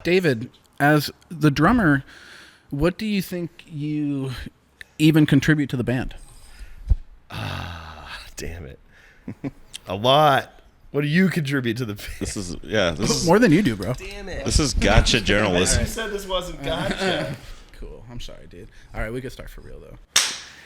David, as the drummer, what do you think you even contribute to the band? Damn it. A lot. What do you contribute to the band? This is More than you do, bro. Damn it. this is gotcha journalism. You said this wasn't gotcha. Cool. I'm sorry, dude. All right, we can start for real, though.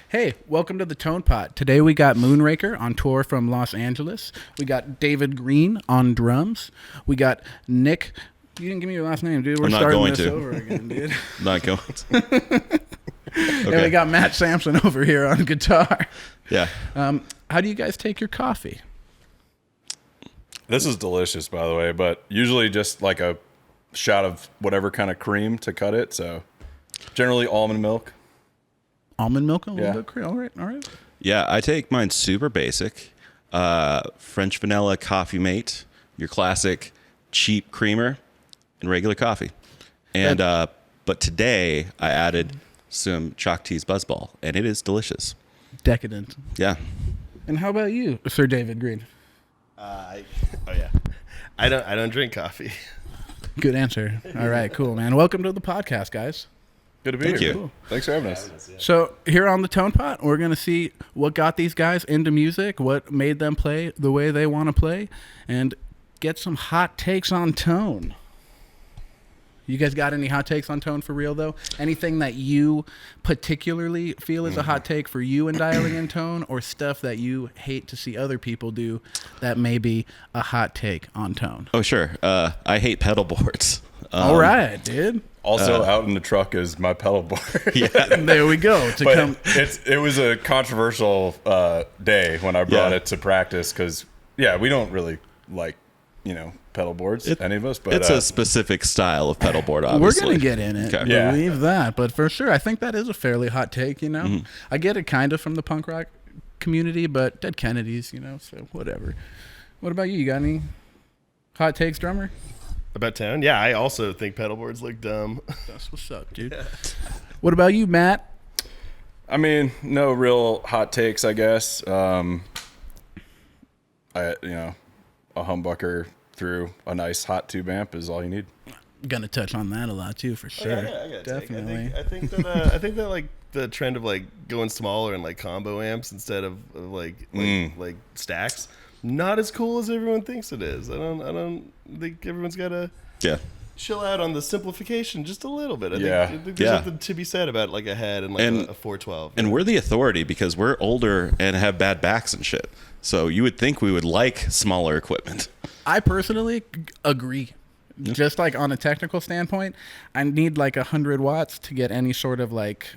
Hey, welcome to the Tonepot. Today we got Moonraker on tour from Los Angeles. We got David Green on drums. We got Nick. You didn't give me your last name, dude. We're starting this over again, dude. Not going to. And we got Matt Sampson over here on guitar. Yeah. How do you guys take your coffee? This is delicious, by the way, but usually just like a shot of whatever kind of cream to cut it. So generally almond milk. Almond milk, a little Yeah. bit cream. All right. Yeah, I take mine super basic. French vanilla coffee mate, your classic cheap creamer, and regular coffee. And but today I added some Chalk Tea's Buzzball, and it is delicious. Decadent. Yeah. And how about you, Sir David Green? I don't drink coffee. Good answer. All right, cool, man. Welcome to the podcast, guys. Good to be Thank here. you. Cool. Thanks for having us. So here on the Tonepot, we're going to see what got these guys into music, what made them play the way they want to play, and get some hot takes on tone. You guys got any hot takes on tone for real, though? Anything that you particularly feel is a hot take for you in dialing in tone, or stuff that you hate to see other people do that may be a hot take on tone? Oh, sure. I hate pedalboards. All right, dude. Also, out in the truck is my pedal board. Yeah. There we go. But it was a controversial day when I brought it to practice because, we don't really like, pedal boards, any of us. But It's a specific style of pedalboard, obviously. We're going to get in it. Okay. Yeah. Believe that. But for sure, I think that is a fairly hot take, Mm-hmm. I get it kind of from the punk rock community, but Dead Kennedys, so whatever. What about you? You got any hot takes, drummer? About town? Yeah, I also think pedalboards look dumb. That's what's up, dude. What about you, Matt? I mean, no real hot takes, I guess. A humbucker through a nice hot tube amp is all you need. Gonna touch on that a lot too, for sure. I got a take. Definitely. I think that like the trend of like going smaller and like combo amps instead of like stacks, not as cool as everyone thinks it is. I don't think everyone's gotta chill out on the simplification just a little bit. I think there's something to be said about like a head and like a 412. And we're the authority because we're older and have bad backs and shit. So you would think we would like smaller equipment. I personally agree. Just like on a technical standpoint, I need like 100 watts to get any sort of like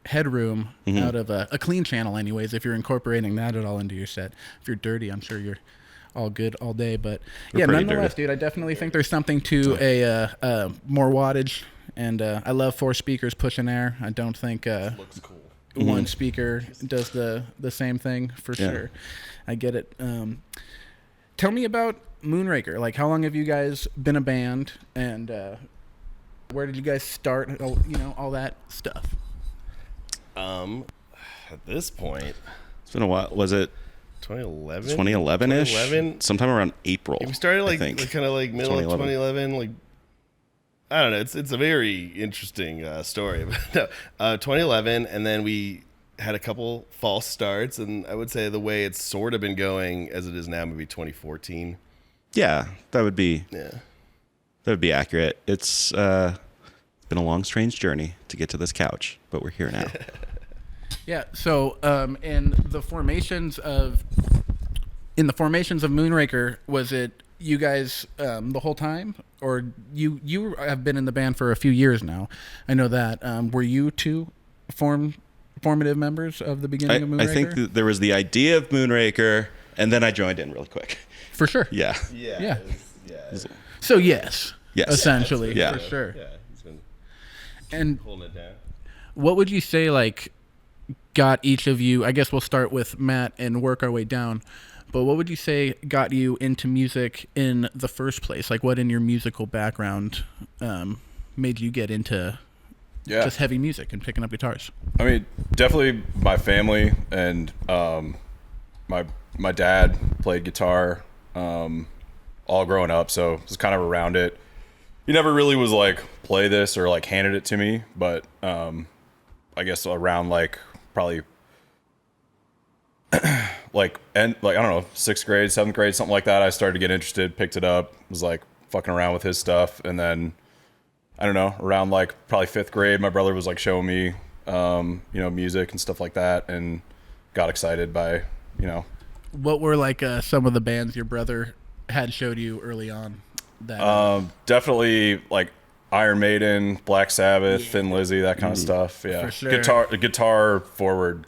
headroom out of a clean channel anyways, if you're incorporating that at all into your set. If you're dirty, I'm sure you're all good all day. But We're pretty nonetheless, dirty. dude, I definitely think there's something to a more wattage. And I love 4 speakers pushing air. I don't think looks cool. one speaker does the same thing for sure. I get it. Tell me about Moonraker. Like, how long have you guys been a band, and where did you guys start? All that stuff. At this point, It's been a while. Was it 2011? 2011-ish? 2011? Sometime around April. We started I like think. kind of like middle of 2011. Like, I don't know. It's a very interesting story. But no, 2011, and then we had a couple false starts, and I would say the way it's sort of been going as it is now, maybe 2014. Yeah, that would be accurate. It's been a long, strange journey to get to this couch, but we're here now. Yeah. So, in the formations of Moonraker, was it you guys the whole time, or you have been in the band for a few years now? I know that. Were you two formative members of the beginning of Moonraker? I think that there was the idea of Moonraker, and then I joined in really quick. For sure. Yeah. Yeah. So yes, essentially, Yeah. for sure. Yeah, he's been And pulling it down. what would you say like got each of you? I guess we'll start with Matt and work our way down. But what would you say got you into music in the first place? Like, what in your musical background made you get into just heavy music and picking up guitars? I mean, definitely my family and my dad played guitar all growing up, so I was kind of around it. he never really was like play this or like handed it to me, but I guess around like probably like I don't know, 6th grade, 7th grade, something like that, I started to get interested, picked it up, was like fucking around with his stuff, and then I don't know, around like probably 5th grade, my brother was like showing me music and stuff like that, and got excited by, What were like some of the bands your brother had showed you early on? That definitely like Iron Maiden, Black Sabbath, Thin Lizzy, that kind of stuff. Yeah, For sure. guitar forward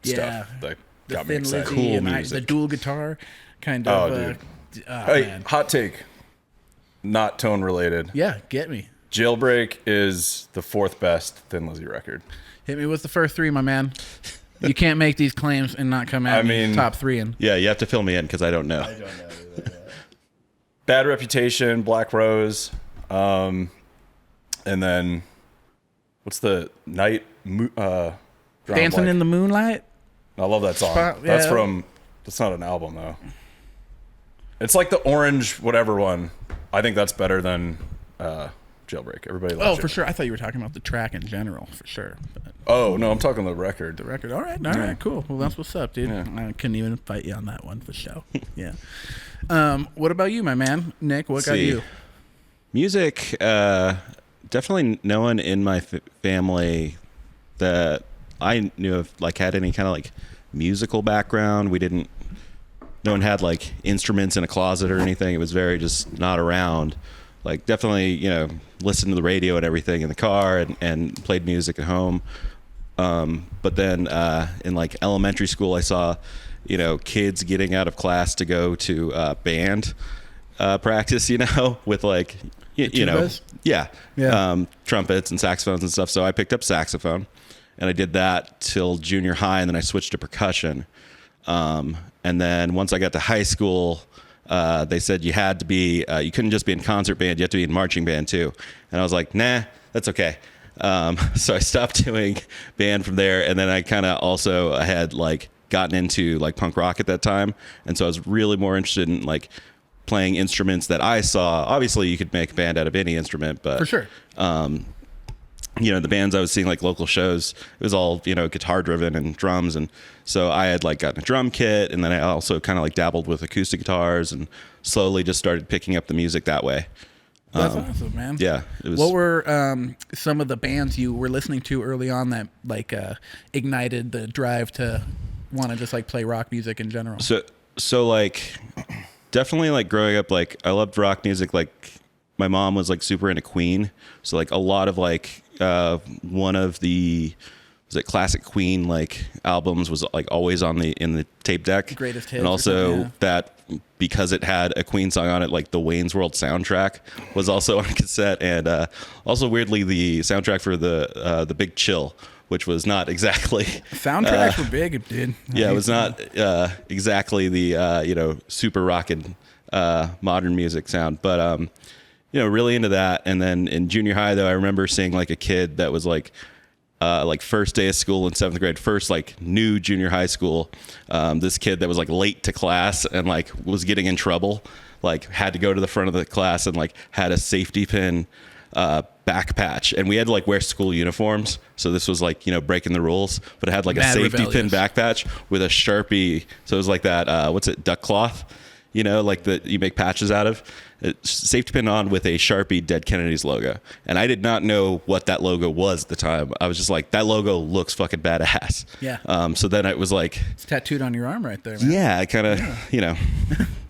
Yeah. stuff that the got me Thin excited. Lizzy and Music. the dual guitar kind of. Oh, dude. Hey, Man. hot take, not tone related. Yeah, get me. Jailbreak is the 4th best Thin Lizzy record. Hit me with the first 3, my man. You can't make these claims and not come at me top 3 in. Yeah, you have to fill me in because I don't know. I don't know either. Bad Reputation, Black Rose, and then what's the night? Dancing in the Moonlight. I love that song. Yeah. That's not an album though. It's like the orange whatever one. I think that's better than Jailbreak. Everybody loves Oh, for Jailbreak. sure. I thought you were talking about the track in general, for sure. But Oh no, I'm talking the record. the record. All right, cool. Well, that's what's up, dude. Yeah. I couldn't even fight you on that one for sure. Yeah. What about you, my man? Nick, what got See. you? Music, definitely no one in my family that I knew of like had any kind of like musical background. No one had like instruments in a closet or anything. It was very just not around. Like definitely, listened to the radio and everything in the car and played music at home. But then in like elementary school, I saw, kids getting out of class to go to band practice, with like, tubas? yeah, Yeah. trumpets and saxophones and stuff. So I picked up saxophone, and I did that till junior high, and then I switched to percussion. And then once I got to high school, they said you had to be, you couldn't just be in concert band, you had to be in marching band too. And I was like, nah, that's okay. So I stopped doing band from there, and then I kind of also had like gotten into like punk rock at that time, and so I was really more interested in like playing instruments that I saw. Obviously, you could make a band out of any instrument, but For sure. the bands I was seeing, like local shows, it was all, guitar driven and drums. And so I had like gotten a drum kit, and then I also kind of like dabbled with acoustic guitars and slowly just started picking up the music that way. That's awesome, man. Yeah. It was, What were some of the bands you were listening to early on that like ignited the drive to want to just like play rock music in general? so like definitely like growing up, like I loved rock music. Like my mom was like super into Queen. So like a lot of like one of the classic Queen like albums was like always in the tape deck. Greatest hits and or also something, yeah. that because it had a Queen song on it, like the Wayne's World soundtrack was also on cassette, and also weirdly the soundtrack for the Big Chill, which was not exactly Soundtracks were big, dude. yeah, it was not exactly the super rockin' modern music sound, but really into that. And then in junior high, though, I remember seeing like a kid that was like first day of school in 7th grade, first like new junior high school. This kid that was like late to class and like was getting in trouble, like had to go to the front of the class and like had a safety pin back patch, and we had to like wear school uniforms, so this was like breaking the rules, but it had like a Mad safety pin rebellious. back patch with a Sharpie, so it was like that what's it, duck cloth, like that you make patches out of. Safety pin on with a Sharpie Dead Kennedys logo, and I did not know what that logo was at the time. I was just like, that logo looks fucking badass. Yeah. So then it was like, It's tattooed on your arm right there, man. yeah, I kind of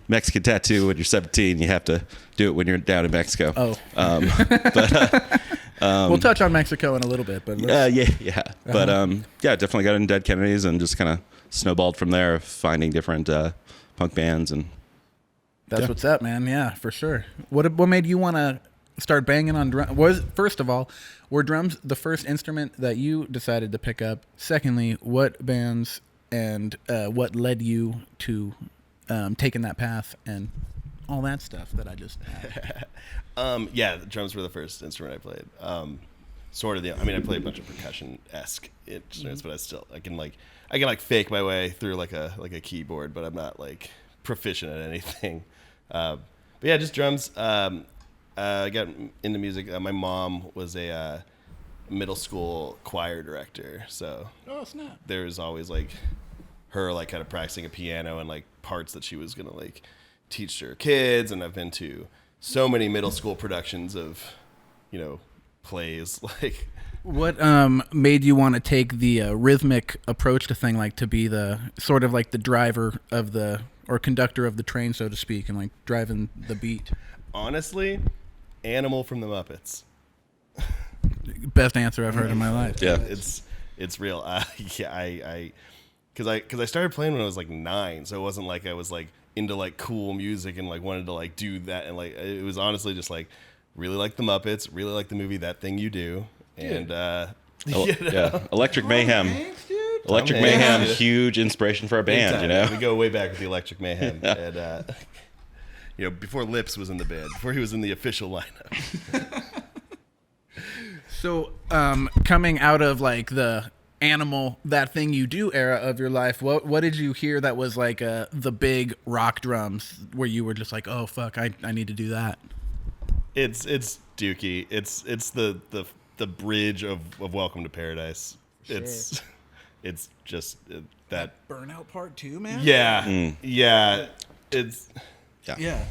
Mexican tattoo when you're 17, you have to do it when you're down in Mexico. Oh. We'll touch on Mexico in a little bit, but let's- Yeah. But definitely got into Dead Kennedys and just kind of snowballed from there, finding different punk bands. And that's what's up, man. Yeah, for sure. What made you want to start banging on drums? First of all, were drums the first instrument that you decided to pick up? Secondly, what bands and what led you to taking that path and all that stuff that I just had? The drums were the first instrument I played. I played a bunch of percussion-esque instruments, but I can fake my way through like a keyboard, but I'm not like proficient at anything. But yeah, just drums. I got into music. My mom was a middle school choir director, so Oh snap! there was always like her like kind of practicing a piano and like parts that she was gonna like teach to her kids. And I've been to so many middle school productions of, plays like. What made you want to take the rhythmic approach to thing, like to be the sort of like the driver of or conductor of the train, so to speak, and like driving the beat? Honestly, Animal from the Muppets. Best answer I've heard in my life. Yeah. It's real. Because I started playing when I was like 9, so it wasn't like I was like into like cool music and like wanted to like do that, and like it was honestly just like really like the Muppets, really like the movie That Thing You Do, and Yeah, Electric Mayhem. Thanks, dude. Electric Tom Hanks, Mayhem, dude. huge inspiration for our band. You know. we go way back with the Electric Mayhem, and before Lips was in the band, before he was in the official lineup. So, coming out of like the Animal, That Thing You Do era of your life, what did you hear that was like the big rock drums where you were just like, oh fuck, I need to do that? It's Dookie. It's the bridge of Welcome to Paradise. It's just that. Burnout Part 2, man. Yeah, yeah. It's Yeah.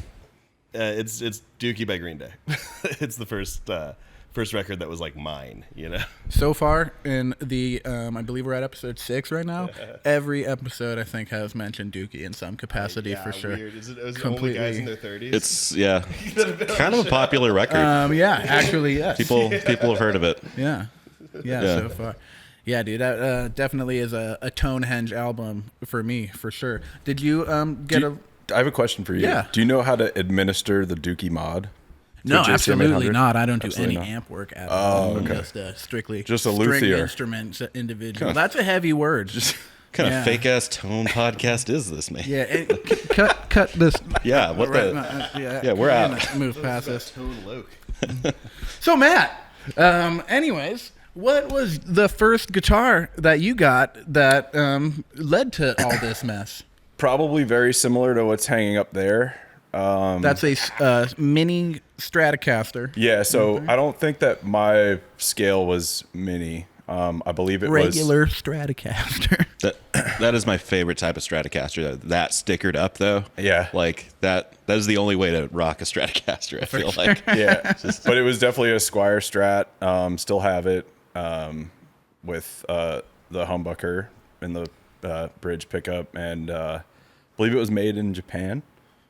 it's Dookie by Green Day. It's the first record that was like mine, So far in the, I believe we're at episode 6 right now. Every episode I think has mentioned Dookie in some capacity for sure. Weird. Is it Completely. only guys in their 30s? It's kind of a popular record. Yeah, actually, yes. People have heard of it. Yeah. So far. Yeah, dude, that definitely is a Tonehenge album for me, for sure. Did you get I have a question for you. Yeah. Do you know how to administer the Dookie mod? No, For JCM absolutely 800? not. I don't do Absolutely any not. amp work at all. I'm just strictly Just a string luthier. instruments individual. That's a heavy word. Kind of Yeah. fake ass tone podcast is this, man? Yeah, cut this. Yeah, what Right, the? yeah, we're out. Move past this. Total oak. So Matt, anyways, what was the first guitar that you got that led to all this mess? Probably very similar to what's hanging up there. That's a mini Stratocaster. Yeah, so I don't think that my scale was mini. I believe it Regular Stratocaster. That is my favorite type of Stratocaster. That stickered up though. Yeah. Like that is the only way to rock a Stratocaster, I feel like. was. Yeah, but it was definitely a Squire Strat. Still have it with the humbucker and the bridge pickup, and I believe it was made in Japan.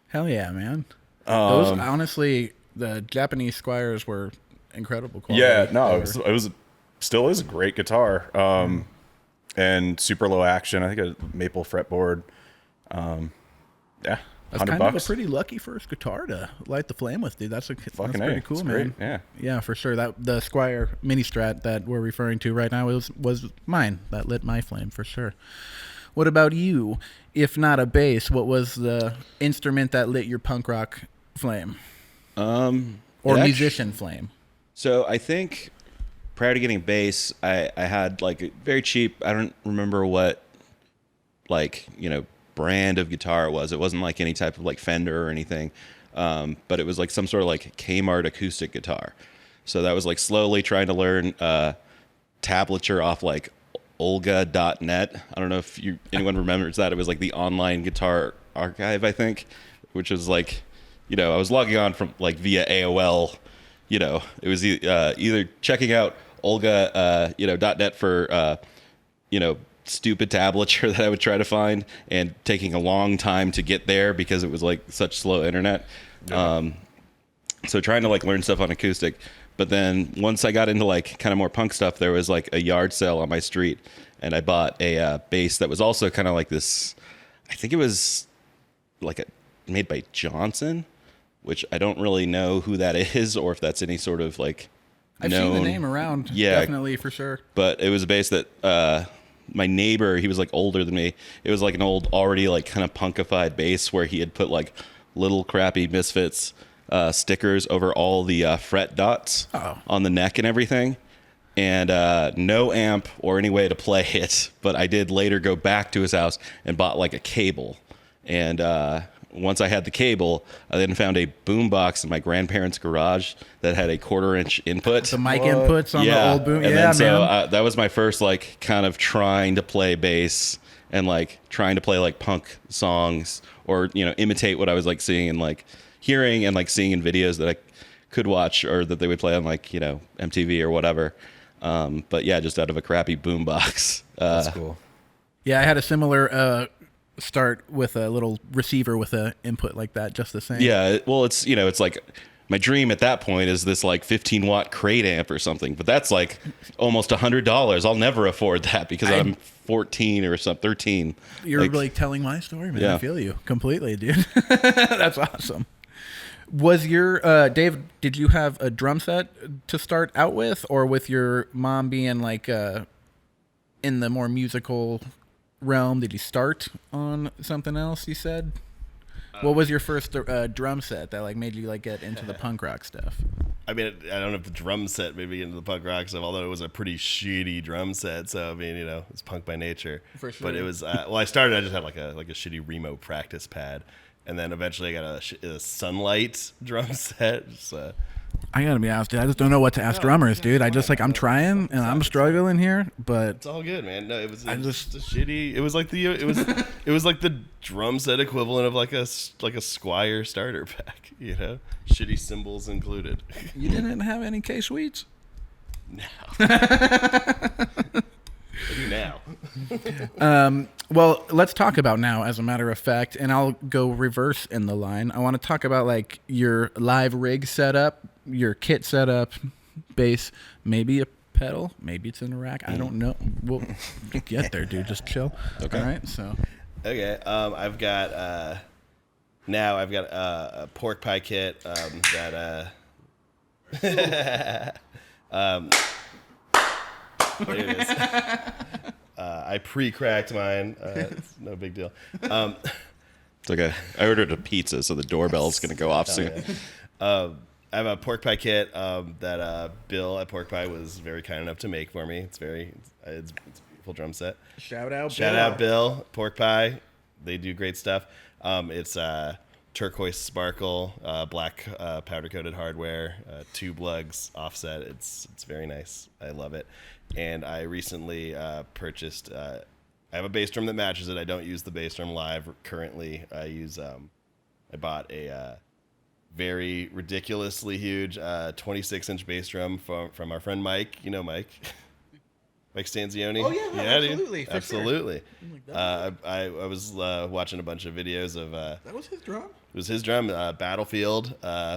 Hell yeah, man. Those honestly, the Japanese Squires were incredible quality. Yeah, no, it was still is a great guitar. And super low action. I think a maple fretboard. Yeah, That's $100. kind of a pretty lucky first guitar to light the flame with, dude. That's pretty cool, it's man. great, Yeah, for sure. That the Squire Mini Strat that we're referring to right now was mine. That lit my flame for sure. What about you? If not a bass, what was the instrument that lit your punk rock flame? Or musician flame? So I think prior to getting bass, I had like a very cheap, I don't remember what brand of guitar it was. It wasn't like any type of like Fender or anything. But it was like some sort of like Kmart acoustic guitar. So that was like slowly trying to learn tablature off like Olga.net. I don't know if anyone remembers that. It was like the online guitar archive, I think, which was like, I was logging on from like via AOL. It was either checking out Olga, .net for, stupid tablature that I would try to find, and taking a long time to get there because it was like such slow internet. Yeah. So trying to like learn stuff on acoustic. But then once I got into like kind of more punk stuff, there was like a yard sale on my street, and I bought a bass that was also kind of like this. I think it was like made by Johnson, which I don't really know who that is or if that's any sort of like I've seen the name around. Yeah, definitely for sure. But it was a bass that my neighbor, he was like older than me. It was like an old, already like kind of punkified bass where he had put like little crappy Misfits stickers over all the fret dots on the neck and everything, and no amp or any way to play it. But I did later go back to his house and bought like a cable, and once I had the cable, I then found a boombox in my grandparents' garage that had a 1/4-inch input. The mic inputs on the old boom. And Yeah, then, so man. that was my first like kind of trying to play bass and like trying to play like punk songs or imitate what I was like seeing and like hearing and like seeing in videos that I could watch or that they would play on like MTV or whatever. But yeah, just out of a crappy boombox. That's cool. Yeah, I had a similar start with a little receiver with a input like that, just the same. Yeah, well, it's it's like my dream at that point is this like 15-watt crate amp or something, but that's like almost $100. I'll never afford that because I'm 14 or 13. You're really telling my story, man. Yeah. I feel you completely, dude. That's awesome. Was your Dave? Did you have a drum set to start out with, or with your mom being like in the more musical realm? Did you start on something else? You said. What was your first drum set that like made you like get into the punk rock stuff? I mean, I don't know if the drum set made me into the punk rock stuff, although it was a pretty shitty drum set. So I mean, it's punk by nature. For sure. But it was I started. I just had like a shitty Remo practice pad, and then eventually I got a Sunlight drum set. So, I gotta be honest, dude. I just don't know what to ask drummers, dude. I just like I'm trying and I'm struggling here, but it's all good, man. No, it was just- just a shitty. It was like it was like the drum set equivalent of like a Squire starter pack. Shitty cymbals included. you didn't have any K Sweets. No. I do now. Well, let's talk about now, as a matter of fact, and I'll go reverse in the line. I want to talk about like your live rig setup, your kit setup, bass, maybe a pedal, maybe it's in a rack. I don't know. We'll get there, dude. Just chill. Okay. All right. So. Okay. I've got a pork pie kit that there it is. I pre-cracked mine. It's no big deal. It's okay. I ordered a pizza, so the doorbell's gonna go off soon. I have a pork pie kit that Bill at Pork Pie was very kind enough to make for me. It's a beautiful drum set. Shout out Bill, Pork Pie. They do great stuff. It's turquoise sparkle, black powder coated hardware, tube lugs, offset. It's very nice. I love it. And I recently purchased. I have a bass drum that matches it. I don't use the bass drum live currently. I bought a very ridiculously huge 26-inch bass drum from our friend Mike. You know Mike. Mike Stanzioni. Oh yeah, absolutely, dude. Absolutely. I was watching a bunch of videos of. That was his drum. It was his drum, Battlefield,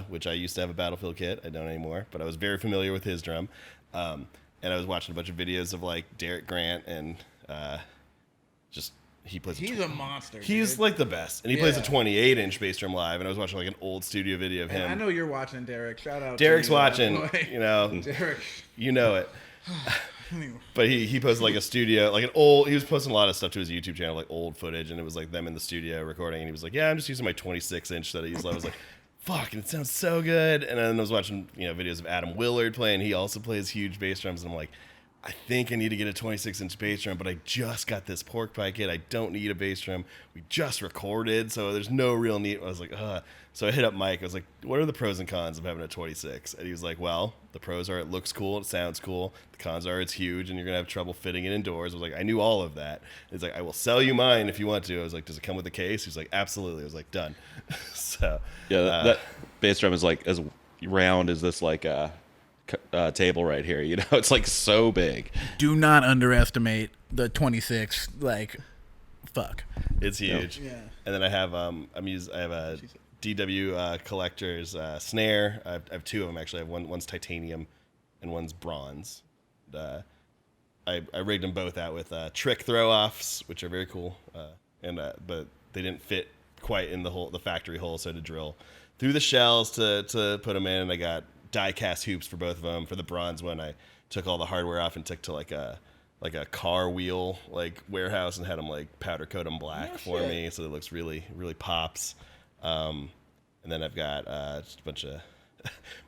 which I used to have a Battlefield kit. I don't anymore, but I was very familiar with his drum. And I was watching a bunch of videos of like Derek Grant and he plays. He's a monster. He's dude. like the best, and he plays a 28-inch bass drum live. And I was watching like an old studio video of him. And I know you're watching, Derek. Shout out. Derek's to you, watching. Derek. You know it. But he posted like a studio, like an old. He was posting a lot of stuff to his YouTube channel, like old footage, and it was like them in the studio recording. And he was like, "Yeah, I'm just using my 26-inch that I use." I was like, "Fuck!" And it sounds so good. And then I was watching videos of Adam Willard playing. He also plays huge bass drums, and I'm like, I think I need to get a 26-inch bass drum, but I just got this pork pie kit. I don't need a bass drum. We just recorded, so there's no real need. I was like, ugh. So I hit up Mike. I was like, what are the pros and cons of having a 26? And he was like, well, the pros are it looks cool, it sounds cool. The cons are it's huge, and you're going to have trouble fitting it indoors. I was like, I knew all of that. He's like, I will sell you mine if you want to. I was like, does it come with a case? He's like, absolutely. I was like, done. So Yeah, that bass drum is like as round as this like table right here. It's like so big. Do not underestimate the 26. Like, fuck. it's huge. Yeah. And then I have I have a DW collector's snare. I have two of them actually. I have one's titanium and one's bronze. I rigged them both out with trick throw-offs, which are very cool. But they didn't fit quite in the factory hole, so I had to drill through the shells to put them in. And I got die-cast hoops for both of them. For the bronze one, I took all the hardware off and took to like a car wheel warehouse and had them powder coat them black for me, so it looks really really pops. And then I've got just a bunch of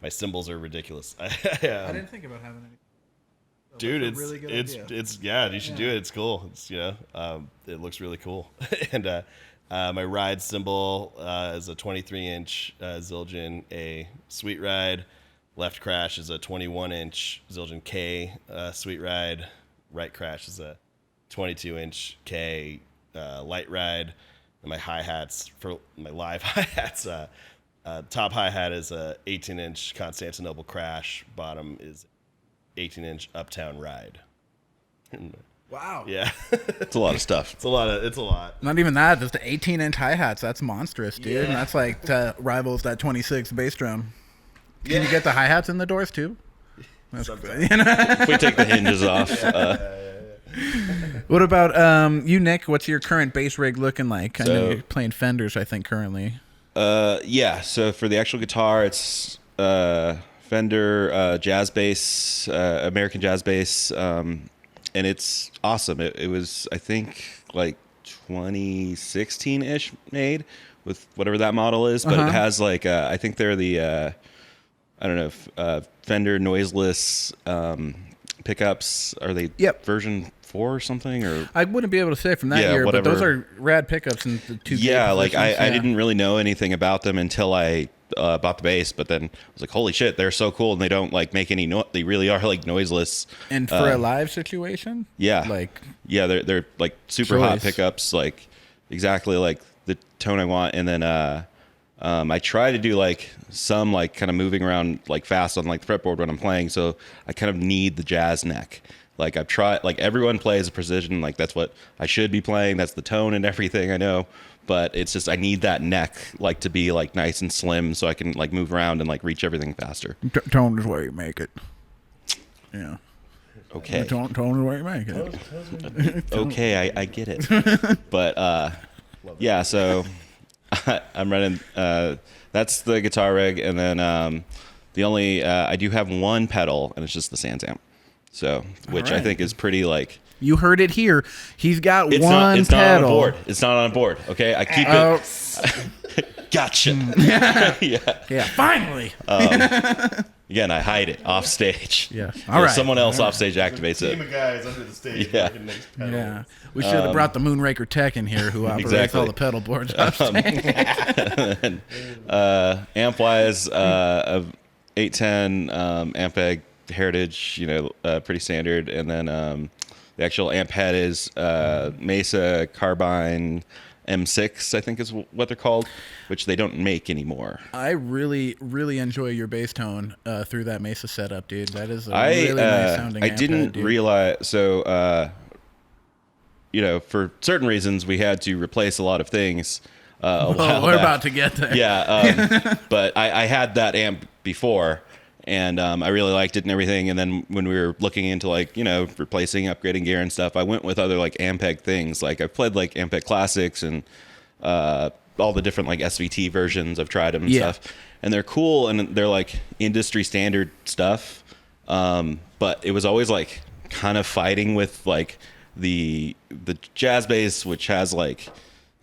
my cymbals are ridiculous. I didn't think about having any. Dude, That's a really good idea. it's yeah, you should do it. It's cool. It's it looks really cool. And My ride cymbal is a 23-inch Zildjian A Sweet Ride. Left crash is a 21-inch Zildjian K Sweet Ride. Right crash is a 22-inch K Light Ride. And my hi-hats, for my live hi-hats, top hi-hat is a 18-inch Constantinople Crash. Bottom is 18-inch Uptown Ride. Wow. Yeah. It's a lot of stuff. It's a lot. Not even that, just the 18-inch hi-hats. That's monstrous, dude. Yeah. And that's like rivals that 26 bass drum. Can you get the hi-hats in the doors too? That's, If we take the hinges off. What about you, Nick? What's your current bass rig looking like? I know So- you're playing Fenders, I think, currently. Yeah, so for the actual guitar, it's Fender jazz bass, American jazz bass, and it's awesome. It was, I think, like 2016-ish made with whatever that model is, but it has like, I think they're the, I don't know, Fender noiseless pickups. Are they version 4 or something? Or I wouldn't be able to say from that year, whatever. but those are rad pickups in the two. Yeah, gate like I positions, didn't really know anything about them until I bought the bass, but then I was like, holy shit, they're so cool, and they don't like make any they really are like noiseless. And for a live situation, Yeah, they're like super hot pickups, like exactly like the tone I want. And then I try to do like some like kind of moving around like fast on like the fretboard when I'm playing, so I kind of need the jazz neck. Like I've tried, like everyone plays a precision, like that's what I should be playing. That's the tone and everything, I know. But it's just, I need that neck like to be like nice and slim so I can like move around and like reach everything faster. Tone is where you make it. Yeah. Okay. Tone is where you make it. Okay, I get it. But yeah, so I'm running, that's the guitar rig. And then the only, I do have one pedal, and it's just the Sans amp. So, which I think is pretty like. You heard it here. He's got It's one not, it's pedal. not on board. It's not on board. Okay, I keep it. Gotcha. Yeah. Finally. Again, I hide it off stage. Yeah. All right. Someone else off stage activates Team it. of guys under the stage. Yeah. working next pedal. Yeah. We should have brought the Moonraker tech in here, who operates Exactly. all the pedal boards. Amp wise, of 810 Ampeg Heritage, pretty standard. And then the actual amp head is Mesa Carbine M6, I think is what they're called, which they don't make anymore. I really, really enjoy your bass tone through that Mesa setup, dude. That is a really nice sounding I amp didn't head, dude. realize, so, for certain reasons, we had to replace a lot of things. We're about to get there. Yeah, but I had that amp before, and I really liked it and everything. And then when we were looking into replacing, upgrading gear and stuff, I went with other like Ampeg things. Like I've played like Ampeg Classics and all the different like SVT versions. I've tried them and stuff, and they're cool and they're like industry standard stuff. But it was always like kind of fighting with like the jazz bass, which has like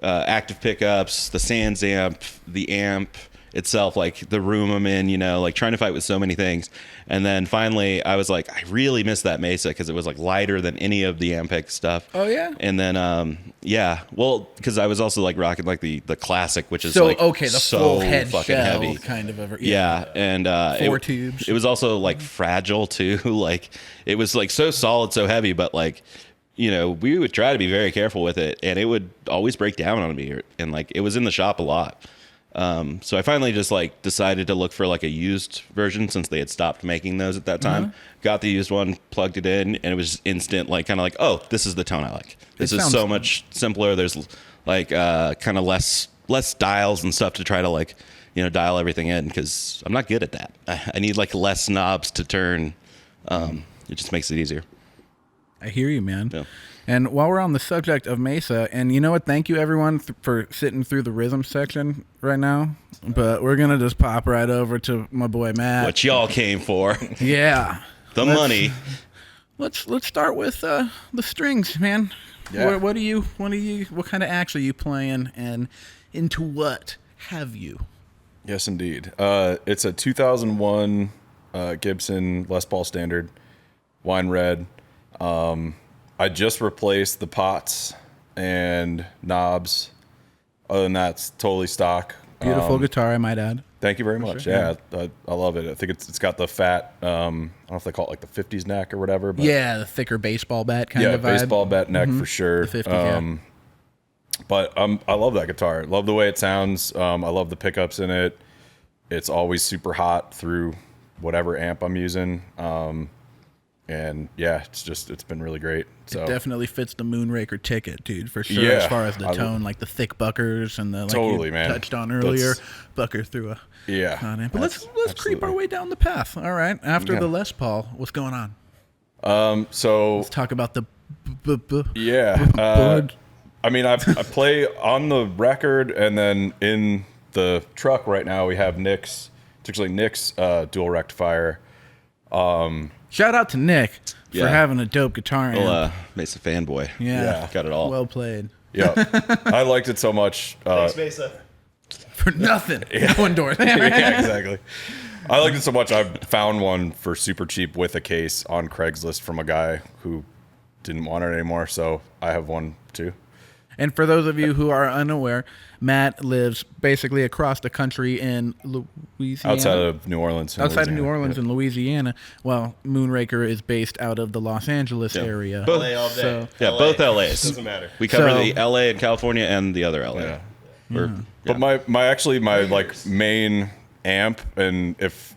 active pickups, the Sans amp, the amp itself, like the room I'm in, like trying to fight with so many things. And then finally I was like, I really miss that Mesa because it was like lighter than any of the Ampeg stuff. Oh yeah. And then well, because I was also like rocking like the classic, which is So like okay, the so full head fucking shell heavy. kind of Yeah, and Four tubes. It was also like fragile too. Like it was like so solid, so heavy, but like we would try to be very careful with it, and it would always break down on me, and like it was in the shop a lot. So I finally just like decided to look for like a used version since they had stopped making those at that time. Got the used one, plugged it in, and it was instant, like kind of like, oh, this is the tone I like. This is so much simpler. There's like kind of less dials and stuff to try to like dial everything in, because I'm not good at that. I need like less knobs to turn. It just makes it easier. I hear you, man. Yeah. And while we're on the subject of Mesa, and you know what? Thank you, everyone, for sitting through the rhythm section right now. But we're going to just pop right over to my boy, Matt. What y'all came for. Yeah. The money. Let's start with the strings, man. Yeah. What kind of acts are you playing, and into what have you? Yes, indeed. It's a 2001 Gibson Les Paul Standard, wine red. I just replaced the pots and knobs Other than that, it's totally stock. Beautiful guitar, I might add. Thank you very much. sure. Yeah, I love it. I think it's got the fat, I don't know if they call it like the 50s neck or whatever. But Yeah, the thicker baseball bat kind of vibe. Yeah, baseball bat neck for sure. The 50s, yeah. But I love that guitar. Love the way it sounds. I love the pickups in it. It's always super hot through whatever amp I'm using. And yeah, it's been really great. So It definitely fits the Moonraker ticket, dude, for sure. Yeah, As far as the tone, like the thick buckers and the like Totally, you man. touched on earlier, That's- bucker through a yeah. on it. But let's creep our absolutely. way down the path. All right, after Yeah. the Les Paul, what's going on? So Let's talk about the yeah, board. I mean, I play on the record, and then in the truck right now we have Nick's. It's actually Nick's dual rectifier. Shout out to Nick for Yeah. having a dope guitar. Well, amp. Mesa fanboy. Yeah. Got it all. Well played. Yeah, I liked it so much. Thanks, Mesa. For nothing. No endorsement. Yeah, exactly. I liked it so much. I found one for super cheap with a case on Craigslist from a guy who didn't want it anymore. So I have one too. And for those of you who are unaware, Matt lives basically across the country in Louisiana. Outside of New Orleans. in Outside of New Louisiana. Orleans in Louisiana. Well, Moonraker is based out of the Los Angeles area. Both- LA all day. So- Yeah, LA. both LAs. Doesn't matter. We cover So- the LA and California and the other LA. Yeah. We're- But my like main amp, and if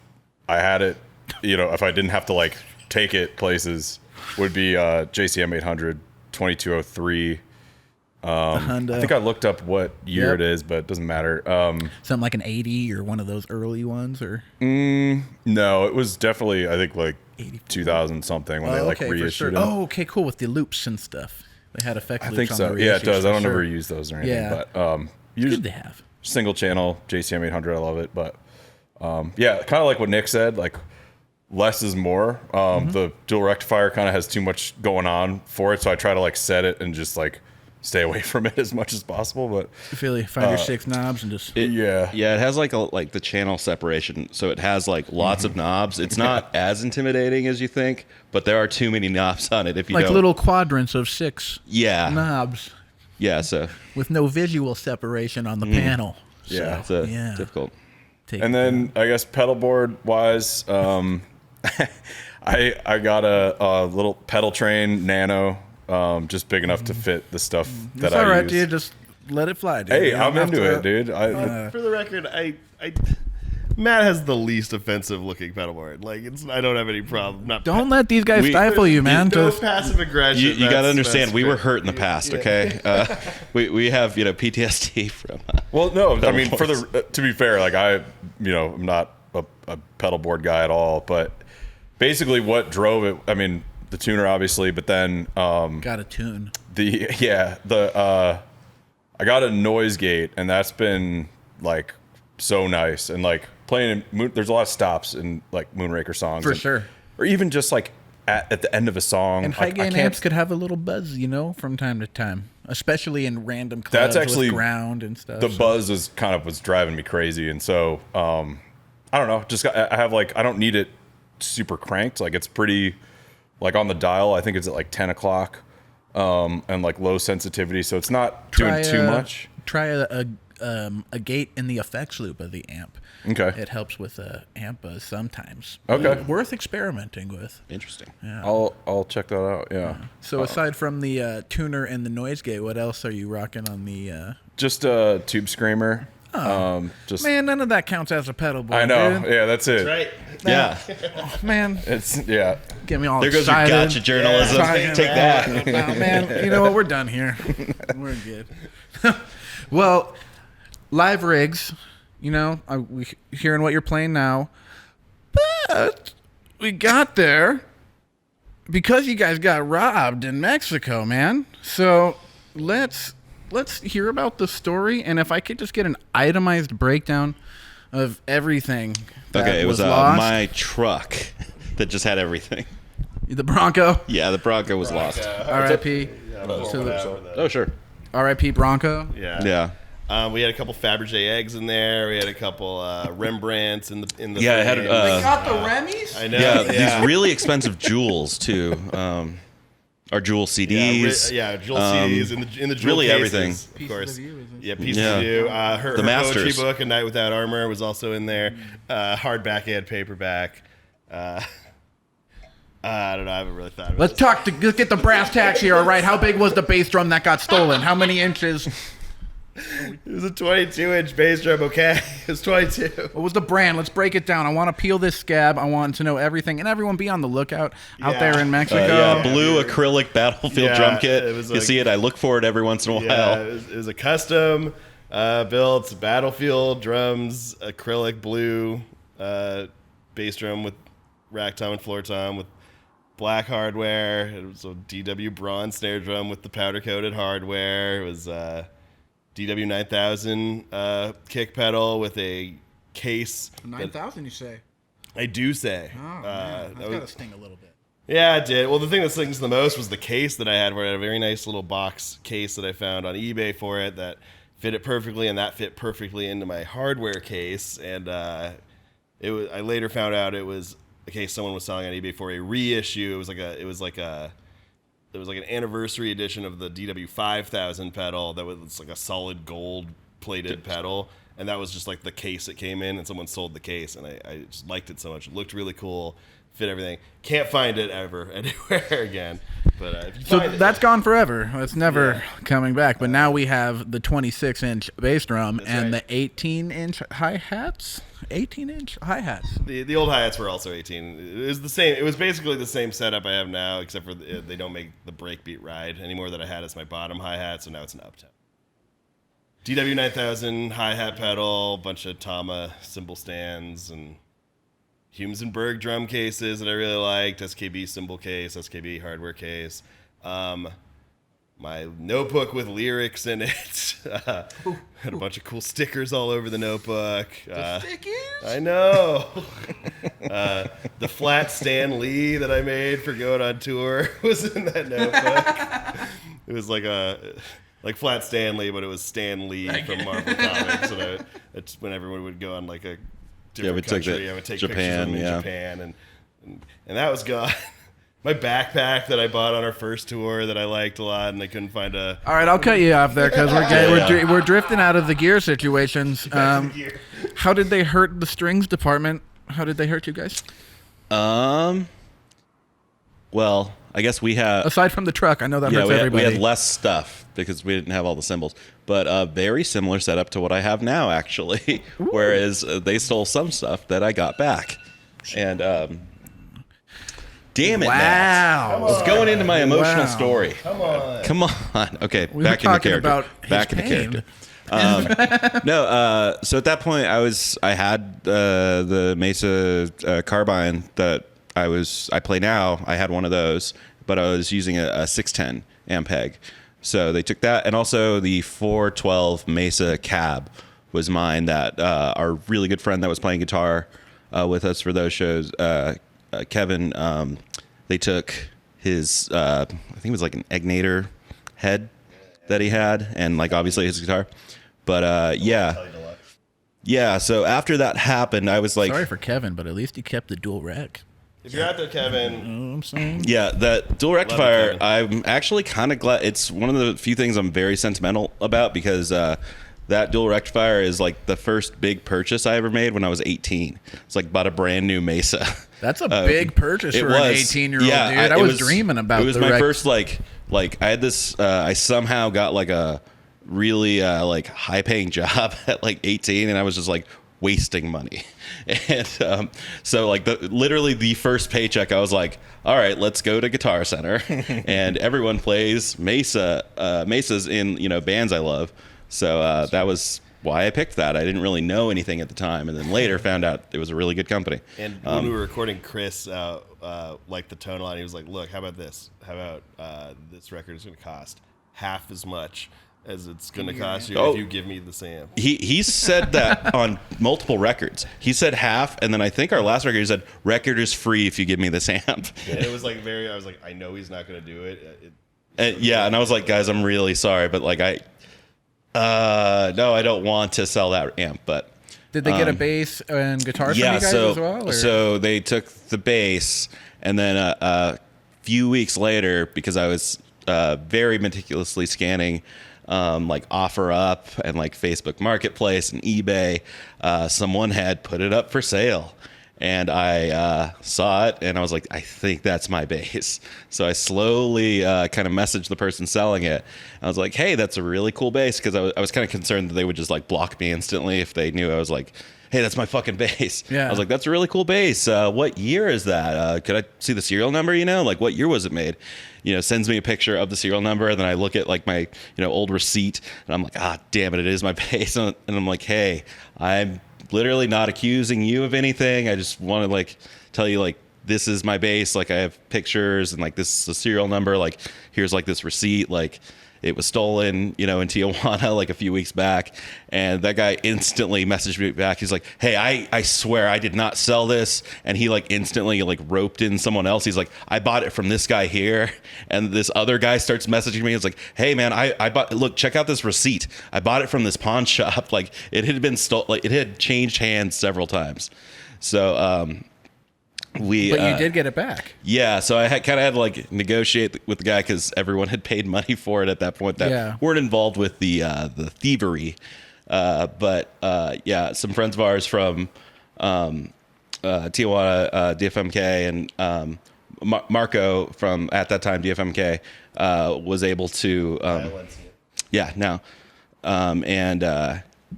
I had it, if I didn't have to like take it places, would be JCM 800 2203. I think I looked up what year Yep. it is, but it doesn't matter. Something like an 80 or one of those early ones, or No, it was definitely I think like 84. 2000 something when they like okay, for reissued sure. it. Oh, okay, cool with the loops and stuff. They had effect I loops think on so. the Yeah, it reissues, does. I for don't sure. ever use those or anything, Yeah. but It's usually good to have. single channel JCM 800. I love it, but yeah, kind of like what Nick said, like less is more. The dual rectifier kind of has too much going on for it, so I try to like set it and just like stay away from it as much as possible. But You feel like find your 6 knobs and just yeah, Yeah, it has like the channel separation, so it has like lots of knobs. It's not as intimidating as you think, but there are too many knobs on it. If you like don't, little quadrants of 6 yeah, knobs yeah. So with no visual separation on the panel. Yeah. it's Yeah. difficult. Take and it then I guess pedal board wise, I got a little pedal train Nano, just big enough to fit the stuff that It's I all right, use. dude. Just let it fly, dude. Hey, You don't I'm have into to- it, dude. For the record, Matt has the least offensive looking pedalboard. Like I don't have any problem. Not Don't let these guys We- stifle you, man. no Just passive aggression. You got to That's understand, we were fair. hurt in the past. Okay, we have PTSD from. Well, no, I Pedal mean, for the to be fair, like I'm not a pedal board guy at all, but basically what drove it, I mean, the tuner obviously, but then got a tune. I got a noise gate, and that's been like so nice, and like playing there's a lot of stops in like Moonraker songs For and- sure. or even just like at the end of a song. And I high gain can't- amps could have a little buzz, from time to time, especially in random clubs That's actually with ground and stuff. the buzz was was driving me crazy, and so I don't know, just I have like I don't need it super cranked, like it's pretty like on the dial I think it's at like 10 o'clock and like low sensitivity, so it's not doing too much. Try a gate in the effects loop of the amp. Okay. It helps with amp buzz sometimes. Okay. Worth experimenting with. Interesting. I'll check that out. Yeah. So aside from the tuner and the noise gate, what else are you rocking on the? Just a tube screamer. Just Man, none of that counts as a pedal board. I know. dude. Yeah, that's it. Right. Yeah, Man, It's yeah. get me all there goes your excited. gotcha journalism. Talking Take that. about- man, you know what? We're done here. We're good. Well, live rigs, we hearing what you're playing now, but we got there because you guys got robbed in Mexico, man. So let's hear about the story, and if I could just get an itemized breakdown of everything. That Okay, it was lost. my truck that just had everything. The Bronco. Yeah, the Bronco was lost. R.I.P. Oh, sure. R.I.P. Bronco. Yeah. Yeah. We had a couple Fabergé eggs in there. We had a couple Rembrandts in the. Yeah, it had, frame. uh, Got the Remy's. I know. Yeah, these really expensive jewels too. Our Jewel CDs. Jewel CDs in the Jewel really cases, everything. of course. Pieces Pieces of you. Her Masters. poetry book, A Night Without Armor, was also in there. Hardback and paperback. I don't know. I haven't really thought about it. Let's get the brass tacks here, all right? How big was the bass drum that got stolen? How many inches? It was a 22-inch bass drum, okay? It was 22. What was the brand? Let's break it down. I want to peel this scab. I want to know everything. And everyone be on the lookout out there in Mexico. Blue acrylic Battlefield drum kit. You see it. I look for it every once in a while. Yeah, it was a custom built Battlefield drums, acrylic blue bass drum with rack tom and floor tom with black hardware. It was a DW bronze snare drum with the powder-coated hardware. It was DW 9000 kick pedal with a case. 9,000, you say? I do say. Oh, man. That's got to sting a little bit. Yeah, it did. Well, the thing that stings the most was the case that I had, where I had a very nice little box case that I found on eBay for it that fit it perfectly, and that fit perfectly into my hardware case. And I later found out it was a case someone was selling on eBay for a reissue. It was like an anniversary edition of the DW 5000 pedal that was like a solid gold plated pedal, and that was just like the case it came in, and someone sold the case, and I just liked it so much. It looked really cool, fit everything. Can't find it ever anywhere again. But if you find that's gone forever. It's never coming back. But now we have the 26-inch bass drum and the 18-inch hi-hats. 18-inch hi-hats. The old hi-hats were also 18. It was the same. It was basically the same setup I have now, except for they don't make the breakbeat ride anymore that I had as my bottom hi-hat, so now it's an uptempo. DW 9000 hi-hat pedal, bunch of Tama cymbal stands, and Humes and Berg drum cases that I really liked, SKB cymbal case, SKB hardware case. My notebook with lyrics in it. Had a bunch of cool stickers all over the notebook. Stickers? I know. The flat Stan Lee that I made for going on tour was in that notebook. It was like Flat Stan Lee, but it was Stan Lee from Marvel Comics. And it's when everyone would go on like a different country, I would take Japan, pictures of them in Japan, and that was gone. My backpack that I bought on our first tour that I liked a lot, and I couldn't find a. All right, I'll cut you off there because we're drifting out of the gear situations. How did they hurt the strings department? How did they hurt you guys? Well, I guess we had, aside from the truck, I know that hurts everybody. We had less stuff because we didn't have all the cymbals, but a very similar setup to what I have now, actually. Whereas they stole some stuff that I got back, and damn it! Wow, Matt. It's going into my emotional story. Come on. Okay, we back were into character. About Back into character. So at that point, I had the Mesa carbine that I play now. I had one of those, but I was using a 610 Ampeg. So they took that, and also the 412 Mesa cab was mine. That our really good friend that was playing guitar with us for those shows, Kevin. They took his I think it was like an Egnator head that he had, and like obviously his guitar. But yeah. So after that happened, I was like, sorry for Kevin, but at least he kept the dual rec. If you're out there, Kevin. You know what I'm saying? Yeah, that dual rectifier, I'm actually kind of glad. It's one of the few things I'm very sentimental about, because that dual rectifier is like the first big purchase I ever made when I was 18. It's like bought a brand new Mesa. That's a big purchase for an 18-year-old dude. I was dreaming about it. It was my first like I had this. I somehow got like a really like high paying job at like 18, and I was just like wasting money. And so like literally the first paycheck, I was like, all right, let's go to Guitar Center. And everyone plays Mesas in bands I love. So that was why I picked that. I didn't really know anything at the time, and then later found out it was a really good company. And when we were recording, Chris liked the tone a lot. He was like, look, how about this? How about this record is going to cost half as much as it's going to cost you if you give me the SAM. He said that on multiple records. He said half, and then I think our last record, he said, record is free if you give me this amp. And it was like I was like, I know he's not going to do it. And I was like, guys, I'm really sorry, but like no, I don't want to sell that amp. But did they get a bass and guitar from you guys as well? Or? So they took the bass, and then few weeks later, because I was very meticulously scanning like OfferUp and like Facebook Marketplace and eBay, someone had put it up for sale. And I saw it, and I was like, I think that's my bass. So I slowly kind of messaged the person selling it. I was like, hey, that's a really cool bass, because I was kind of concerned that they would just like block me instantly if they knew I was like, hey, that's my fucking bass. Yeah. I was like, that's a really cool bass. What year is that? Could I see the serial number? Like, what year was it made? Sends me a picture of the serial number, and then I look at like my old receipt, and I'm like, damn it is my bass. And I'm like, hey, I'm literally not accusing you of anything. I just want to like tell you like this is my bass. Like I have pictures and like this is a serial number. Like here's like this receipt. Like it was stolen, in Tijuana like a few weeks back. And that guy instantly messaged me back. He's like, hey, I swear I did not sell this. And he like instantly like roped in someone else. He's like, I bought it from this guy here. And this other guy starts messaging me. It's like, hey man, I bought, look, check out this receipt. I bought it from this pawn shop. Like it had been stolen, like it had changed hands several times. So, but you did get it back. Yeah, so I kind of had to like negotiate with the guy because everyone had paid money for it at that point that weren't involved with the thievery. But some friends of ours from Tijuana, DFMK, and Marco from at that time DFMK was able to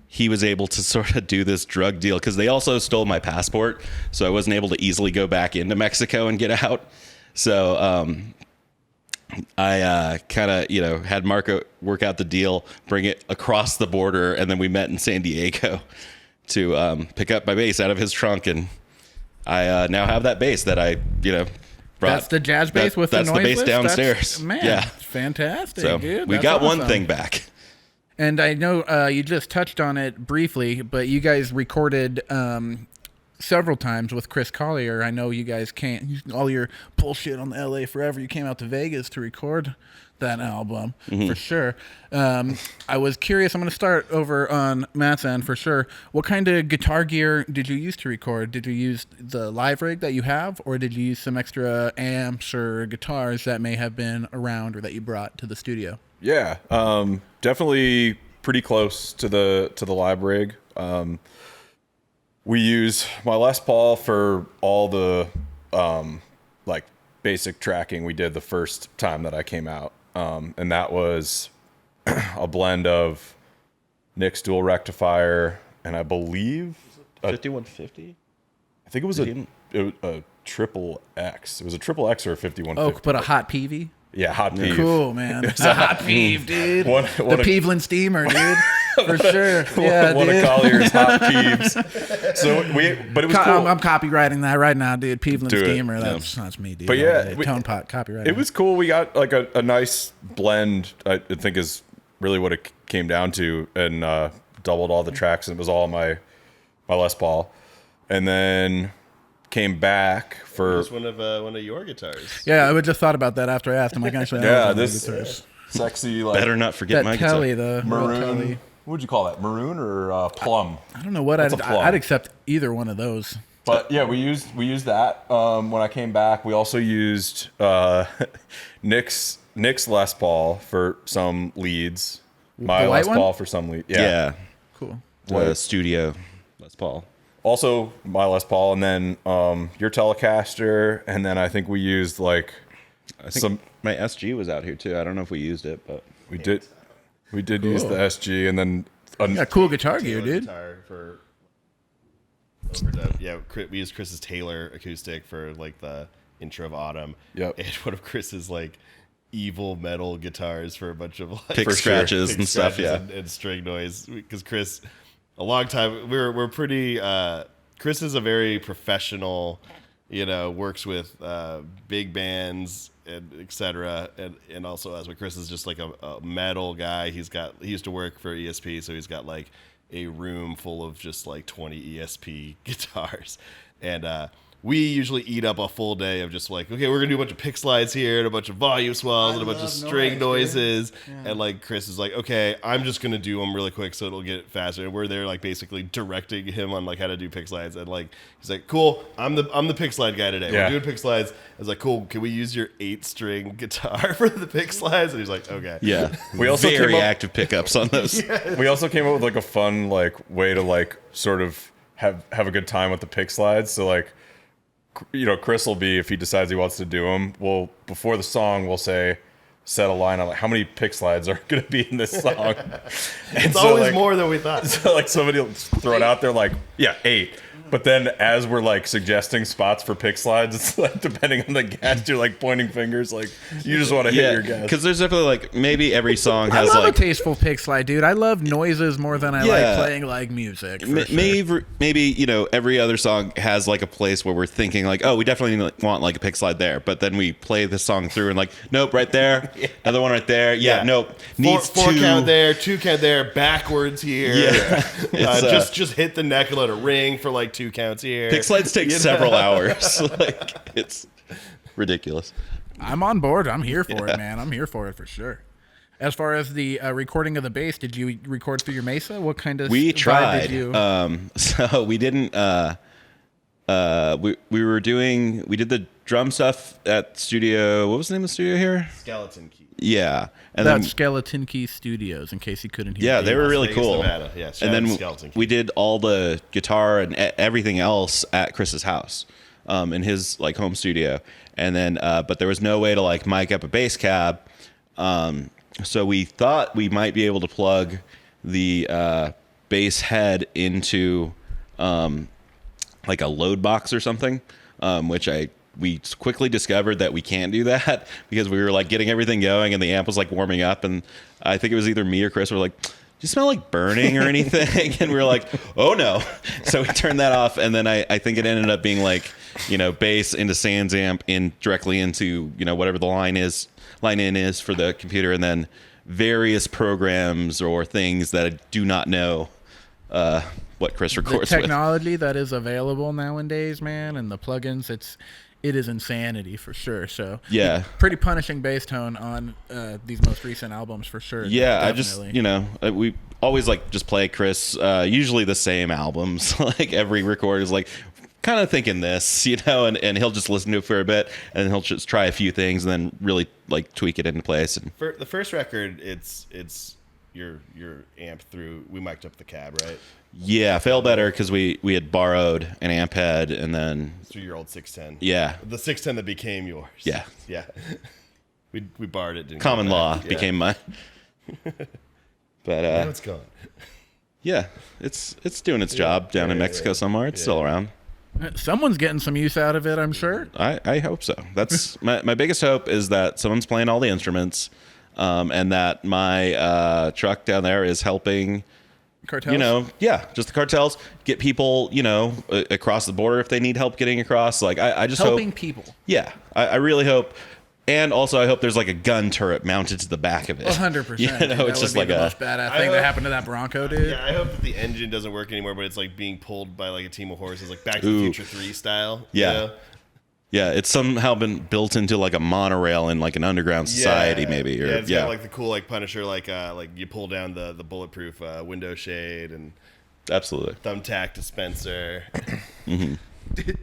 he was able to sort of do this drug deal because they also stole my passport, so I wasn't able to easily go back into Mexico and get out. So I kind of had Marco work out the deal, bring it across the border, and then we met in San Diego to pick up my bass out of his trunk, and I now have that bass that I brought. That's the jazz bass with the noiseless? That's the bass downstairs. Man, fantastic, so dude. We got awesome. One thing back. And I know you just touched on it briefly, but you guys recorded several times with Chris Collier. I know you guys can't, all your bullshit on the LA Forever, you came out to Vegas to record that album, for sure. I was curious, I'm going to start over on Matt's end for sure. What kind of guitar gear did you use to record? Did you use the live rig that you have, or did you use some extra amps or guitars that may have been around or that you brought to the studio? Yeah, definitely pretty close to the live rig. We use my Les Paul for all the like basic tracking we did the first time that I came out, and that was a blend of Nick's dual rectifier and I believe 5150. I think it was a triple X. It was a triple X or a 5150. Oh, but a hot PV. Yeah, hot peeve. Cool, man. It's a hot peeve, dude. The Peveland steamer, dude. For sure. Yeah, one dude. of Collier's hot peeves. But it was cool. I'm copywriting that right now, dude. Peveland steamer. That's me, dude. But yeah, Tonepot copyright. It was cool. We got like a nice blend. I think is really what it came down to, and doubled all the tracks, and it was all my Les Paul, and then came back for one of your guitars. Yeah, I just thought about that after I asked him. Like, actually, this sexy like better not forget my Telly, guitar. the maroon. Telly. What would you call that? Maroon or plum? I don't know what I'd accept either one of those. But yeah, we used that when I came back. We also used Nick's Les Paul for some leads. My Les Paul for some leads. Yeah. Cool. The studio Les Paul. Also my Les Paul, and then your Telecaster, and then I think we used like my SG was out here too. I don't know if we used it, but we did use the SG, and then cool guitar gear, dude. Guitar for overdub. Yeah, we used Chris's Taylor acoustic for like the intro of Autumn. Yep. And one of Chris's like evil metal guitars for a bunch of like pick scratches and stuff. Yeah, and string noise, because Chris, a long time we're pretty. Chris is a very professional, works with big bands and etc. And also as well, Chris is just like a metal guy. He used to work for ESP, so he's got like a room full of just like 20 ESP guitars. And we usually eat up a full day of just like, okay, we're gonna do a bunch of pick slides here and a bunch of volume swells and a bunch of string noises. Yeah. And like Chris is like, okay, I'm just gonna do them really quick so it'll get faster. And we're there like basically directing him on like how to do pick slides. And like he's like, cool, I'm the pick slide guy today. We're doing pick slides. I was like, cool, can we use your 8-string guitar for the pick slides? And he's like, okay. Yeah. We also very active pickups on those. Yes. We also came up with like a fun like way to like sort of have a good time with the pick slides. So like, you know, Chris will be, if he decides he wants to do them, well, before the song, we'll say, set a line on like how many pick slides are going to be in this song. It's always like, more than we thought. So like somebody will throw it out there like, yeah, 8. But then as we're like suggesting spots for pick slides, it's like depending on the guest, you're like pointing fingers, like you just want to hit your guest. Because there's definitely like maybe every song has I love like a tasteful pick slide, dude. I love noises more than I like playing like music. Maybe you know every other song has like a place where we're thinking like, oh, we definitely want like a pick slide there, but then we play the song through and like, nope, right there, another one right there, nope, needs four count there, 2 count there, backwards here. Just hit the neck and let it ring for like 2 counts here. Pick slides take several hours. Like it's ridiculous. I'm on board. I'm here for it, man. I'm here for it for sure. As far as the recording of the bass, did you record through your Mesa? What kind of we tried? Did you... So we didn't. We did the drum stuff at studio. What was the name of the studio here? Skeleton Key. Yeah, and that's then, Skeleton Key Studios. In case you couldn't hear. Yeah, they were really cool. Yeah, and then we did all the guitar and everything else at Chris's house, in his like home studio. And then, but there was no way to like mic up a bass cab. So we thought we might be able to plug the bass head into like a load box or something, which we quickly discovered that we can't do that because we were like getting everything going and the amp was like warming up, and I think it was either me or Chris were like, do you smell like burning or anything? And we were like, oh no. So we turned that off, and then I think it ended up being like, you know, bass into sans amp in directly into, you know, whatever the line in is for the computer, and then various programs or things that I do not know what Chris records the technology that is available nowadays, man, and the plugins, it is insanity for sure. So yeah, pretty punishing bass tone on these most recent albums for sure. Yeah, definitely. I just, you know, we always like just play Chris usually the same albums. Like every record is like kind of thinking this, you know, and he'll just listen to it for a bit and he'll just try a few things and then really like tweak it into place. And for the first record, it's your amp through. We mic'd up the cab, right? Yeah, fail better because we had borrowed an amp head and then through your old 610. Yeah, the 610 that became yours. Yeah. We borrowed it. Common law became mine. But now it's gone. Yeah, it's doing its job down in Mexico somewhere. It's still around. Someone's getting some use out of it, I'm sure. I hope so. That's my biggest hope is that someone's playing all the instruments, and that my truck down there is helping. Cartels? You know, just the cartels get people, you know, across the border if they need help getting across. Like I just helping hope, people. Yeah, I really hope, and also I hope there's like a gun turret mounted to the back of it. 100%. You know, it's just like the most badass thing that happened to that Bronco, dude. Yeah, I hope that the engine doesn't work anymore, but it's like being pulled by like a team of horses, like Back to the Future 3 style. Yeah. You know? Yeah, it's somehow been built into like a monorail in like an underground society, maybe. Or, it's got like the cool like Punisher, like you pull down the bulletproof window shade and absolutely thumbtack dispenser. Mm-hmm.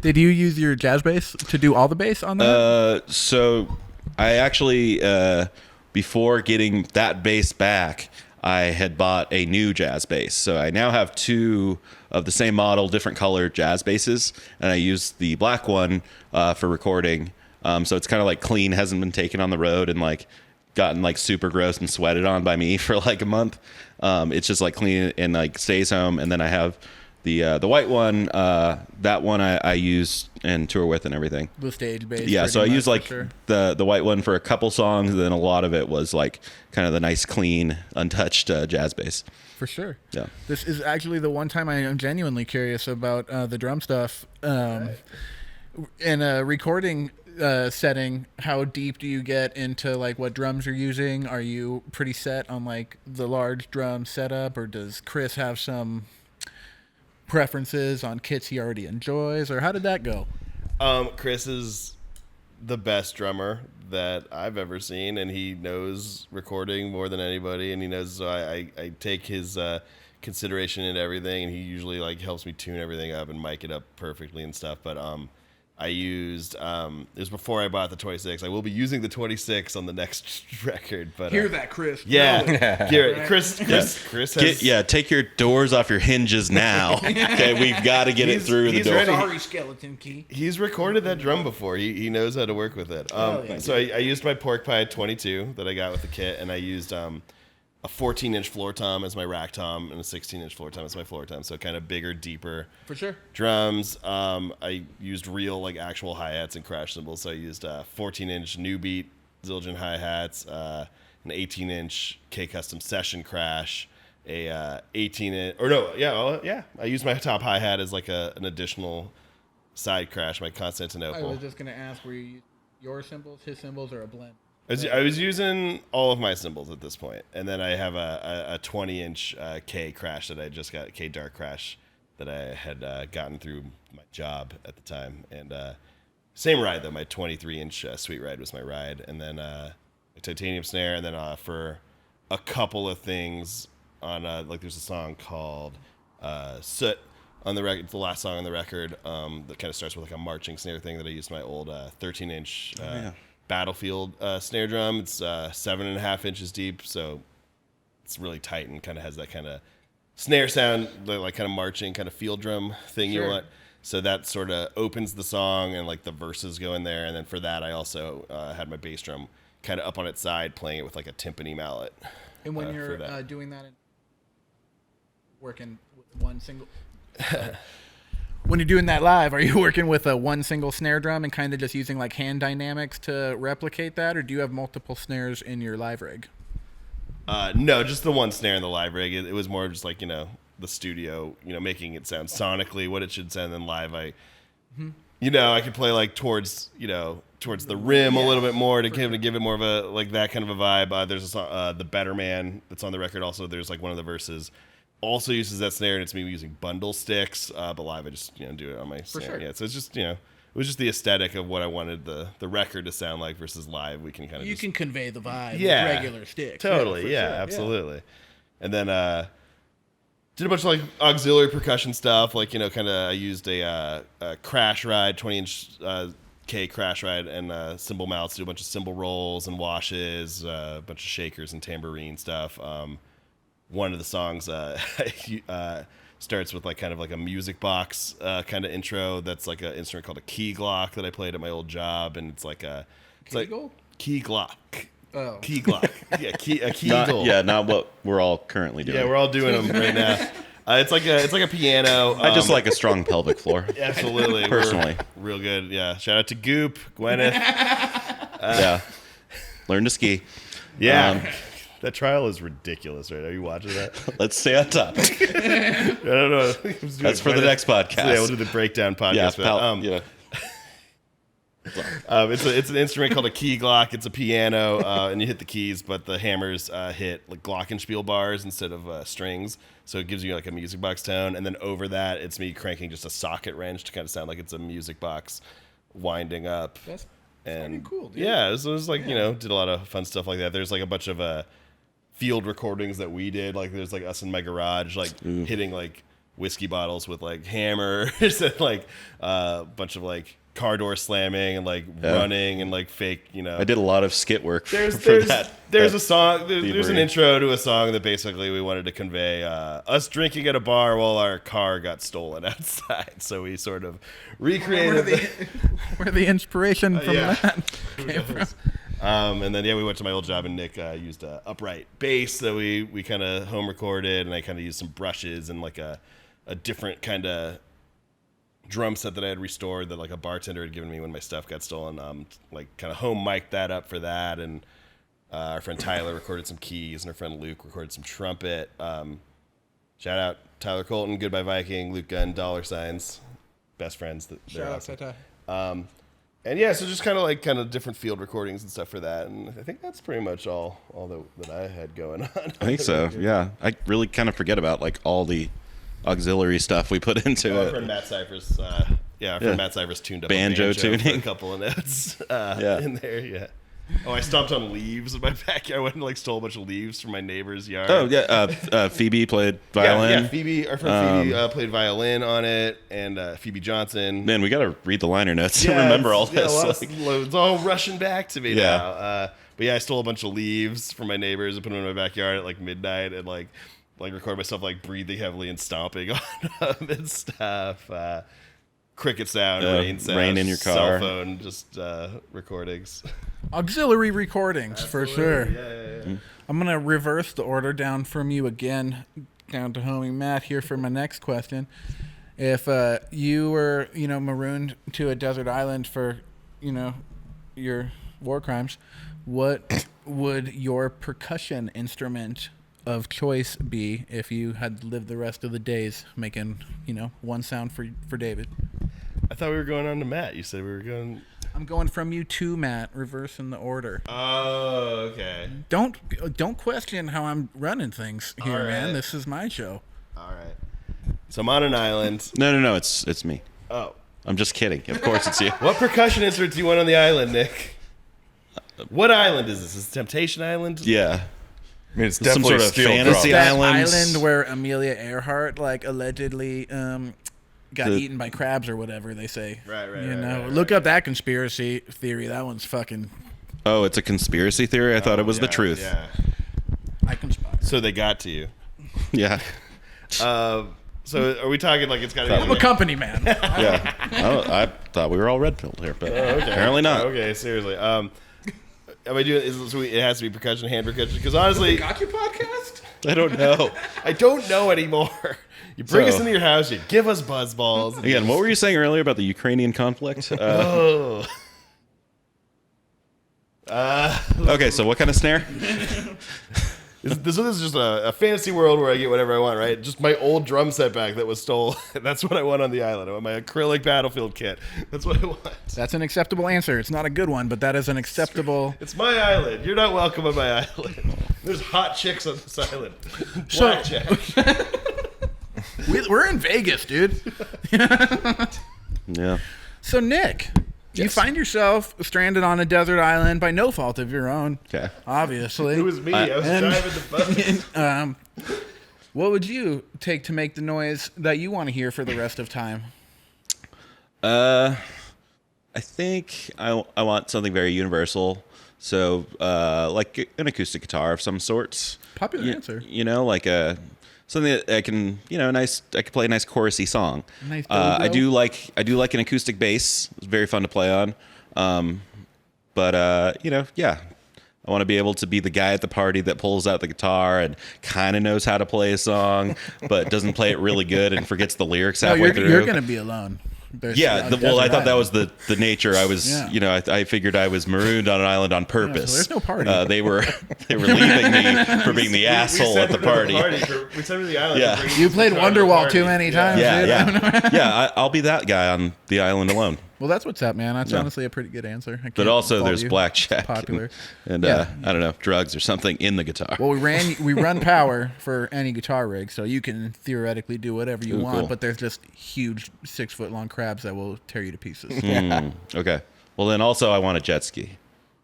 Did you use your jazz bass to do all the bass on that? So I actually before getting that bass back, I had bought a new jazz bass. So I now have 2 of the same model, different color jazz basses, and I use the black one for recording. So it's kind of like clean, hasn't been taken on the road and like gotten like super gross and sweated on by me for like a month. It's just like clean and like stays home. And then I have the white one. That one I use and tour with and everything. The stage bass. Yeah, so I use like the white one for a couple songs, and then a lot of it was like kind of the nice, clean, untouched jazz bass. For sure. Yeah. This is actually the one time I am genuinely curious about the drum stuff. In a recording setting, how deep do you get into like what drums you're using? Are you pretty set on like the large drum setup, or does Chris have some preferences on kits he already enjoys, or how did that go? Chris is the best drummer that I've ever seen, and he knows recording more than anybody, and he knows, so I take his consideration into everything, and he usually like helps me tune everything up and mic it up perfectly and stuff. But I used it was before I bought the 26. I will be using the 26 on the next record. But Hear that, Chris? yeah, Chris has, take your doors off your hinges now. Okay, we've got to get it through the door. ready. Sorry, skeleton key. He's recorded that drum before. He knows how to work with it. So I used my Pork Pie 22 that I got with the kit, and I used a 14-inch floor tom as my rack tom and a 16-inch floor tom as my floor tom. So kind of bigger, deeper. For sure. Drums. I used real, like, actual hi-hats and crash cymbals. So I used 14-inch New Beat Zildjian hi-hats, an 18-inch K-Custom Session crash, a 18-inch... I used my top hi-hat as, like, an additional side crash, my Constantinople. I was just going to ask, were you your cymbals, his cymbals, or a blend? I was using all of my cymbals at this point, and then I have a 20-inch K crash that I just got, K Dark crash that I had gotten through my job at the time, and same ride though. My 23-inch Sweet Ride was my ride, and then a titanium snare, and then for a couple of things on like there's a song called Soot on the record. It's the last song on the record that kind of starts with like a marching snare thing that I used my old 13-inch. Battlefield snare drum. It's 7.5 inches deep, so it's really tight and kind of has that kind of snare sound, like kind of marching, kind of field drum thing you want. So that sort of opens the song, and like the verses go in there. And then for that, I also had my bass drum kind of up on its side, playing it with like a timpani mallet. And when you're doing that, and working with one single. When you're doing that live, are you working with a one single snare drum and kind of just using like hand dynamics to replicate that, or do you have multiple snares in your live rig? No, just the one snare in the live rig. It was more just like, the studio, making it sound sonically what it should sound. And then live, I could play like towards the rim a little bit more to give it more of a, like that kind of a vibe. There's a song, The Better Man, that's on the record. Also, there's like one of the verses also uses that snare, and it's me using bundle sticks, but live I just do it on my snare. Sure. Yeah, so it's just it was just the aesthetic of what I wanted the record to sound like versus live. We can kind of can convey the vibe with regular sticks. Totally, yeah, sure. Absolutely. And then did a bunch of like auxiliary percussion stuff, like I used a crash ride, 20-inch K crash ride, and cymbal mounts, do a bunch of cymbal rolls and washes, a bunch of shakers and tambourine stuff. One of the songs starts with like kind of like a music box kind of intro. That's like an instrument called a key glock that I played at my old job, and it's like key glock. Oh, key glock. Yeah, a kegel. Not what we're all currently doing. Yeah, we're all doing them right now. It's like a piano. I just like a strong pelvic floor. Absolutely, personally, real good. Yeah, shout out to Goop, Gwyneth. Learn to ski. Yeah. That trial is ridiculous, right? Are you watching that? Let's stay on topic. I don't know. That's for the next podcast. Yeah, we'll do the breakdown podcast. It's an instrument called a key glock. It's a piano, and you hit the keys, but the hammers hit like glockenspiel bars instead of strings. So it gives you like a music box tone. And then over that, it's me cranking just a socket wrench to kind of sound like it's a music box winding up. That's and cool, dude. Yeah, it was like, did a lot of fun stuff like that. There's like a bunch of field recordings that we did. Like there's like us in my garage, like hitting like whiskey bottles with like hammers and like a bunch of like car door slamming and like running and like fake, I did a lot of skit work for that. There's a song, there's an intro to a song that basically we wanted to convey us drinking at a bar while our car got stolen outside. So we sort of recreated where the inspiration from that came from. And then we went to my old job, and Nick used a upright bass that we kind of home recorded, and I kind of used some brushes and like a different kind of drum set that I had restored that like a bartender had given me when my stuff got stolen. Like kind of home mic'd that up for that, and our friend Tyler recorded some keys, and our friend Luke recorded some trumpet. Shout out Tyler Colton, Goodbye Viking, Luke Gunn, $, best friends. Shout out to Ty. And so just kind of different field recordings and stuff for that. And I think that's pretty much all that I had going on. I think so. Yeah. I really kind of forget about like all the auxiliary stuff we put into it. Our friend Matt Cyphers Yeah, our friend Matt Cybers tuned up Banjo a banjo for tuning. a couple of notes in there. Yeah. Oh, I stomped on leaves in my backyard. I went and like stole a bunch of leaves from my neighbor's yard. Oh yeah, Phoebe played violin. Yeah, Phoebe, our friend Phoebe played violin on it, and Phoebe Johnson. Man, we got to read the liner notes to remember all this. It's all rushing back to me now. But yeah, I stole a bunch of leaves from my neighbors and put them in my backyard at like midnight, and like record myself like breathing heavily and stomping on them and stuff. Cricket sound, rain sound, rain in your car, cell phone, just recordings. Auxiliary recordings for sure. Yeah. I'm gonna reverse the order down from you again, down to homie Matt here for my next question. If you were, marooned to a desert island for, your war crimes, what would your percussion instrument of choice be if you had lived the rest of the days making, one sound for David? I thought we were going on to Matt. You said we were going. I'm going from you to Matt, reversing the order. Oh, okay. Don't question how I'm running things here, All man. right. This is my show. All right. So I'm on an island. No, it's me. Oh. I'm just kidding. Of course it's you. What percussion instrument do you want on the island, Nick? What island is this? Is it Temptation Island? Yeah. I mean, it's Some definitely sort of steel fantasy drum. That Islands. island where Amelia Earhart allegedly got eaten by crabs or whatever they say. Right. Look up that conspiracy theory. That one's fucking. Oh, it's a conspiracy theory? I thought it was the truth. Yeah. I conspire. So they got to you. Yeah. So are we talking like it's got to be? I'm a company man. Yeah. I thought we were all red-pilled here, but apparently not. Okay, seriously. Am I doing? It has to be percussion, hand percussion. Because honestly, Got your podcast? I don't know. I don't know anymore. You bring us So- into your house, you give us buzzballs. Again, what were you saying earlier about the Ukrainian conflict? Oh. Okay, so what kind of snare? This is just a fantasy world where I get whatever I want, right? Just my old drum set back that was stolen. That's what I want on the island. I want my acrylic battlefield kit. That's what I want. That's an acceptable answer. It's not a good one, but that is an acceptable. It's my island. You're not welcome on my island. There's hot chicks on this island. So- Blackjack. We're in Vegas, dude. Yeah. So, Nick, you find yourself stranded on a desert island by no fault of your own. Okay. Obviously. It was me. I was driving the bus. What would you take to make the noise that you want to hear for the rest of time? I think I want something very universal. So, like an acoustic guitar of some sorts. Popular answer. Like something that I can, I can play a nice chorusy song. Nice I dobro. do like an acoustic bass. It's very fun to play on. But I want to be able to be the guy at the party that pulls out the guitar and kind of knows how to play a song, but doesn't play it really good and forgets the lyrics No, halfway through. you're going to be alone. Yeah, I thought that was the nature. I was, Yeah. I figured I was marooned on an island on purpose. so there's no party. They were leaving me for being the asshole at the party. We sent him to the island. Yeah. to bring You played guitar to the Wonderwall party. too many times, Yeah, dude. yeah. I'll be that guy on the island alone. Well, that's what's up, man. That's honestly a pretty good answer. I But can't also, fault there's you. blackjack It's popular. and Yeah. I don't know, drugs or something in the guitar. Well, we run power for any guitar rig, so you can theoretically do whatever you want. cool. But there's just huge 6-foot-long crabs that will tear you to pieces. Okay. Well, then also I want a jet ski.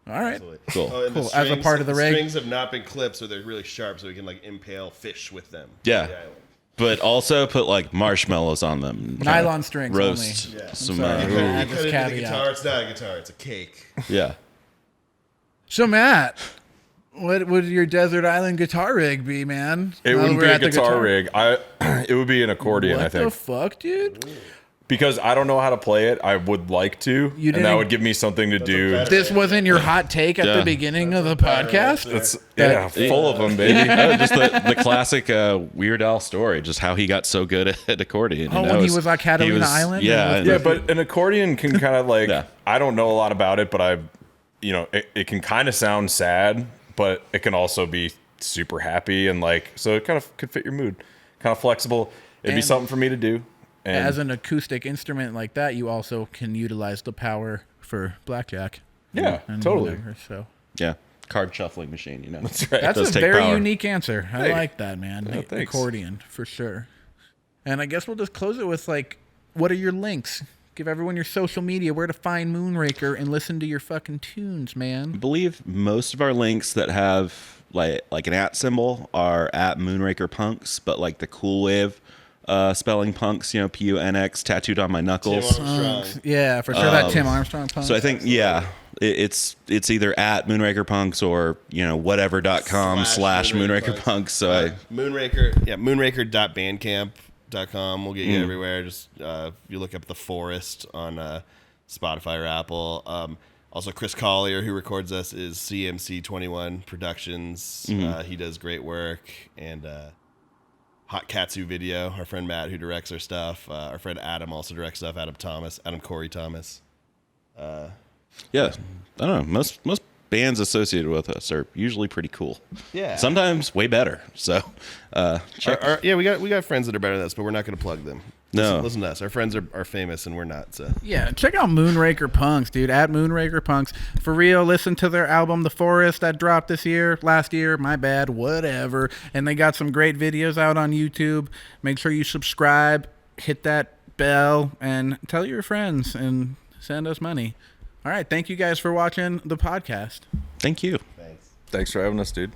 All right. Cool. Oh, and Cool. the As a part of the rig? strings have not been clipped, so they're really sharp, so we can impale fish with them. Yeah. on the island. But also put marshmallows on them. and Nylon kinda strings roast only. Yeah. some. sorry. You Ooh. cut Add it this into the caveat. guitar. It's not a guitar. It's a cake. Yeah. So, Matt, what would your desert island guitar rig be, man? It Now wouldn't we're be a at the guitar rig. It would be an accordion, What I think. the fuck, dude? Because I don't know how to play it, I would like to, You and that didn't- would give me something to do. better- This wasn't your hot take at the Yeah. beginning of the podcast? It's full of them, baby. Just the classic Weird Al story, just how he got so good at accordion. Oh, when he was on Catalina Island? Yeah. And Yeah, but an accordion can kind of Yeah. I don't know a lot about it, but it can kind of sound sad, but it can also be super happy and so it kind of could fit your mood. Kind of flexible. It'd be And- something for me to do. And as an acoustic instrument like that, you also can utilize the power for blackjack. yeah, And totally. whatever, so Yeah. Card shuffling machine, That's right. that's does a take very power. unique answer. I Hey. like that, man. Yeah, thanks. Accordion for sure. And I guess we'll just close it with what are your links Give everyone your social media, where to find Moonraker, and listen to your fucking tunes, I man. believe most of our links that have like an @ symbol are at Moonraker Punks, but like the Cool Wave spelling punks, PUNX tattooed on my knuckles. Tim Armstrong. Yeah, for sure. That Tim Armstrong punk. So I think it's either at Moonraker Punks or whatever.com/Moonraker Punks. So Moonraker.bandcamp.com will get you everywhere. Just if you look up The Forest on Spotify or Apple. Also, Chris Collier, who records us, is CMC21 Productions. He does great work. And Hot Katsu Video, our friend Matt, who directs our stuff. Our friend Adam also directs stuff. Adam Corey Thomas. Yeah, I don't know. Most bands associated with us are usually pretty cool. Yeah. Sometimes way better. So check. We got friends that are better than us, but we're not going to plug them. No. Listen to us. Our friends are famous, and we're not. So Yeah, check out Moonraker Punks, dude. At Moonraker Punks. For real, listen to their album, The Forest, that dropped last year. My bad, whatever. And they got some great videos out on YouTube. Make sure you subscribe, hit that bell, and tell your friends, and send us money. All right, thank you guys for watching the podcast. Thanks. Thanks for having us, dude.